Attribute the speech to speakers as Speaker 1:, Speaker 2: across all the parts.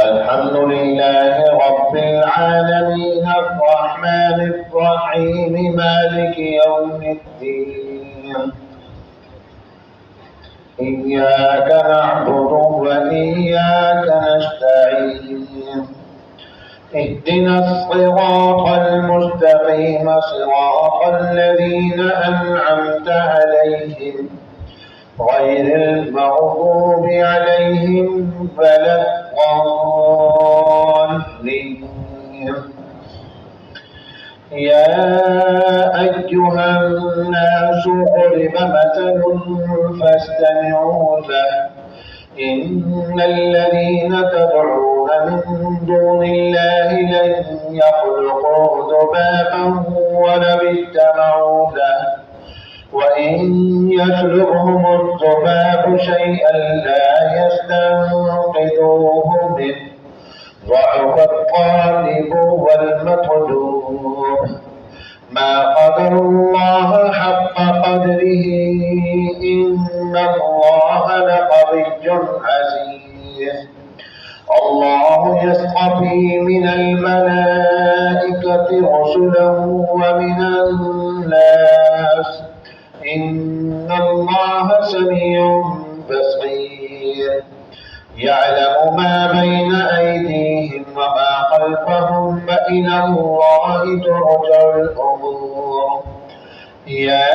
Speaker 1: الحمد لله رب العالمين الرحمن الرحيم مالك يوم الدين إياك نعبد وإياك نستعين اهدنا الصراط المستقيم صراط الذين أنعمت عليهم غير المغضوب عليهم ولا الضالين. يا أيها الناس ضرب مثل فاستمعوا له إن الذين تدعون من دون الله لن يخلقوا ذبابا ولو اجتمعوا له وإن يسلبهم الذباب شيئا لا يستنقذوه منه ضعف الطالب والمطلوب ما قدر الله حق قدره إن الله لقوي عزيز. الله يصطفي من الملائكة رسلا ومن الناس إن الله سميع بصير يعلم ما بين أيديهم وما خلفهم وإلى الله ترجع الأمور. يا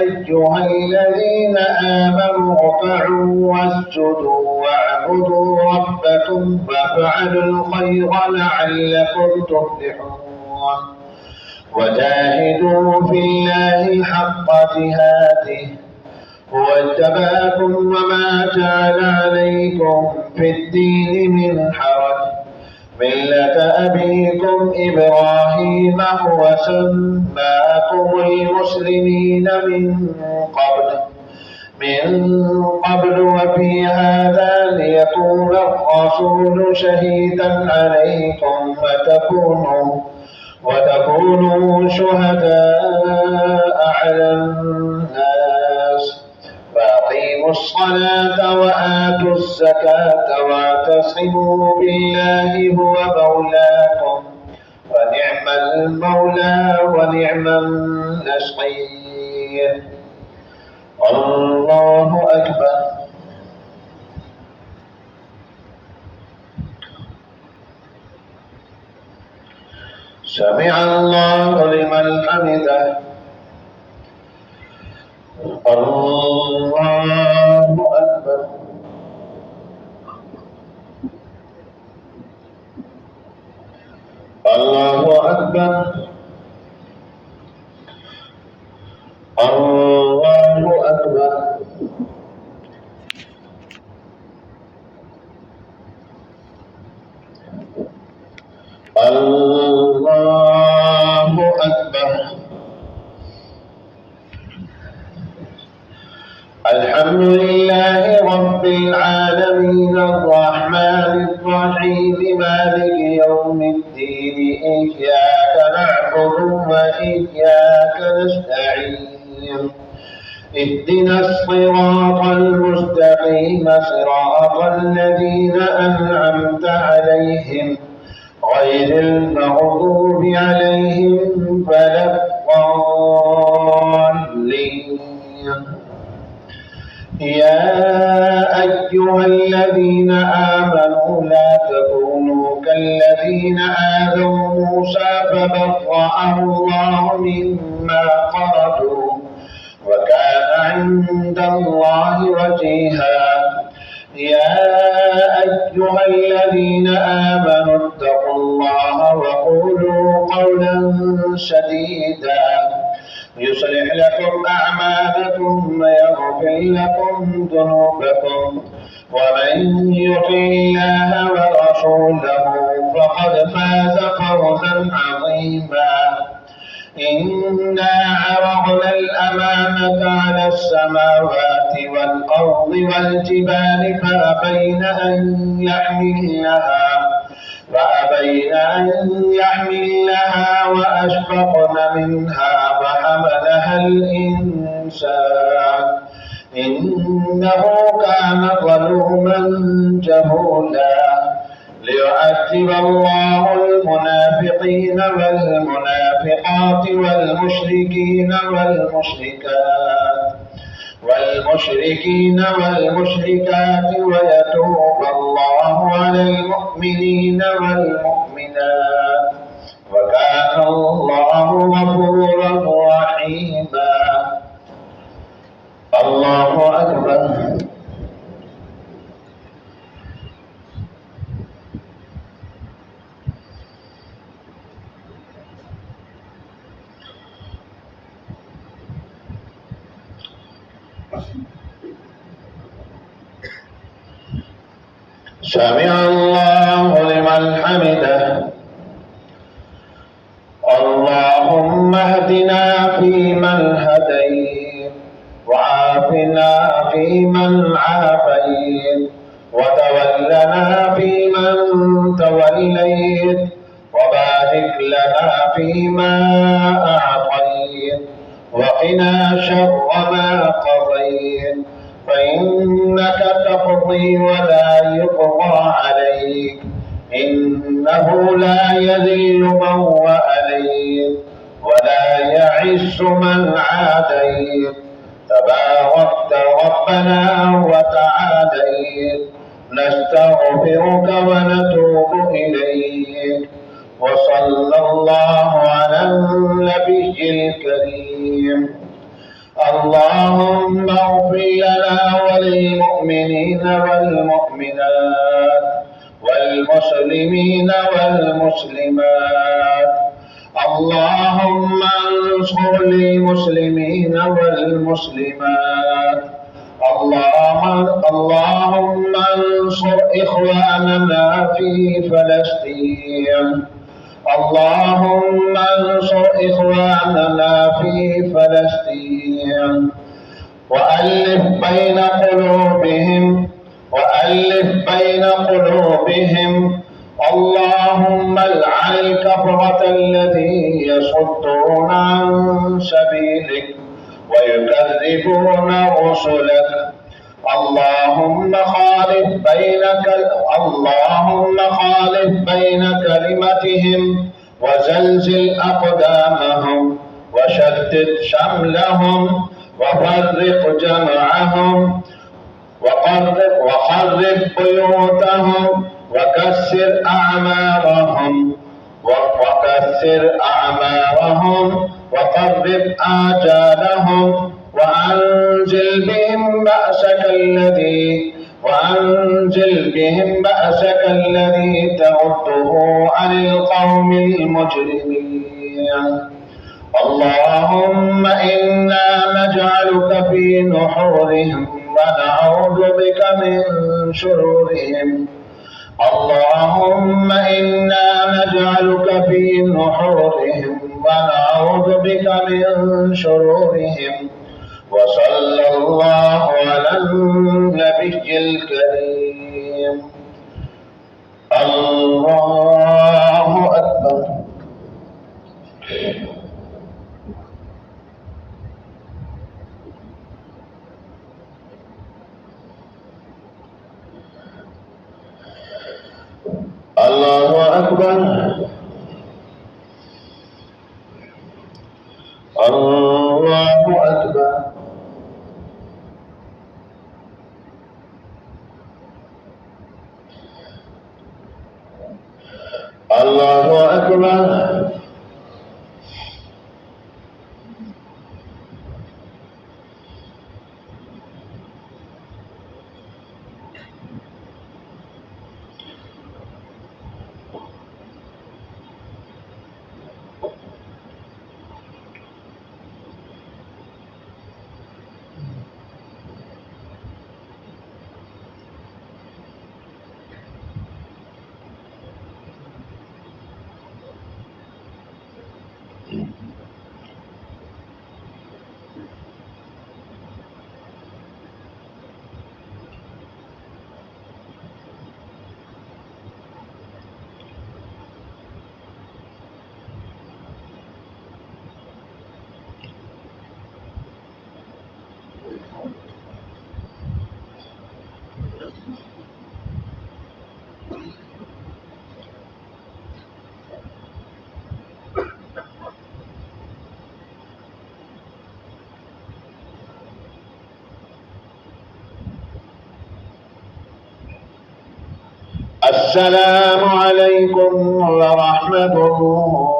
Speaker 1: أيها الذين آمنوا اركعوا واسجدوا واعبدوا ربكم وافعلوا الخير لعلكم تفلحون وجاهدوا في الله حق جهاده هو اجتباكم وما جعل عليكم في الدين من حرج ملة أبيكم إبراهيم هو سماكم المسلمين من قبل وفي هذا ليكون الرسول شهيدا عليكم وتكونوا شهداء على الناس فأقيموا الصلاة وآتوا الزكاة واعتصموا بالله هو مولاكم ونعم المولى ونعم النصير. الله أكبر. سمع الله لمن حمده. الله أكبر. الله أكبر. الله أكبر. الله أكبر. الحمد لله رب العالمين الرحمن الرحيم مالك يوم الدين إياك نعبد وإياك نستعين اهدنا الصراط المستقيم صراط الذين أنعمت عليهم غير المغضوب عليهم ولا الضالين. يا أيها الذين آمنوا لا تكونوا كالذين آذوا موسى فبرأه الله مما قالوا وكان عند الله وجيها. يا أيها الذين آمنوا اتقوا الله وقولوا قولا سديدا يصلح لكم أعمالكم ويغفر لكم ذنوبكم ومن يطع الله ورسوله فقد فاز فوزا عظيما. إنا عرضنا الأمانة على السماوات والأرض والجبال فأبين أن يحملنها وأشفقن منها وحملها الإنسان إنه كان ظلوما جهولا. ليعذب الله المنافقين والمنافقات والمشركات ويتوب الله على المؤمنين والمؤمنات وكان الله غفورا رحيما. الله أكبر. سمع الله لمن حمده. اللهم اهدنا فيمن هديت وعافنا فيمن عافيت وتولنا فيمن توليت وبارك لنا فيما أعطيت وقنا شر ما قضيت فإنك تقضي ولا يقضى عليك إنه لا يذل من واليت ولا يعز من عاديت تباركت ربنا وتعاليت نستغفرك ونتوب إليك وصلى الله على النبي الكريم. اللهم اغفر لنا وللمؤمنين والمؤمنات والمسلمين والمسلمات. اللهم انصر المسلمين والمسلمات. اللهم انصر إخواننا في فلسطين. اللهم انصر إخواننا في فلسطين وألف بين قلوبهم. اللهم العن الكفرة الذين يصدون عن سبيلك ويكذبون رسلك. اللهم خالف بين كلمتهم وزلزل أقدامهم وشتت شملهم وفرق جمعهم وخرب بيوتهم وكسر أعمارهم وقرب آجالهم وأنزل بهم بأسك الذي ترده عن القوم المجرمين. اللهم إنا نجعلك في نحورهم ونعوذ بك من شرورهم. اللهم إنا نجعلك في نحورهم ونعوذ بك من شرورهم. وصلى الله على النبي الكريم. الله أكبر. الله أكبر. الله أكبر. الله أكبر. السلام عليكم ورحمة الله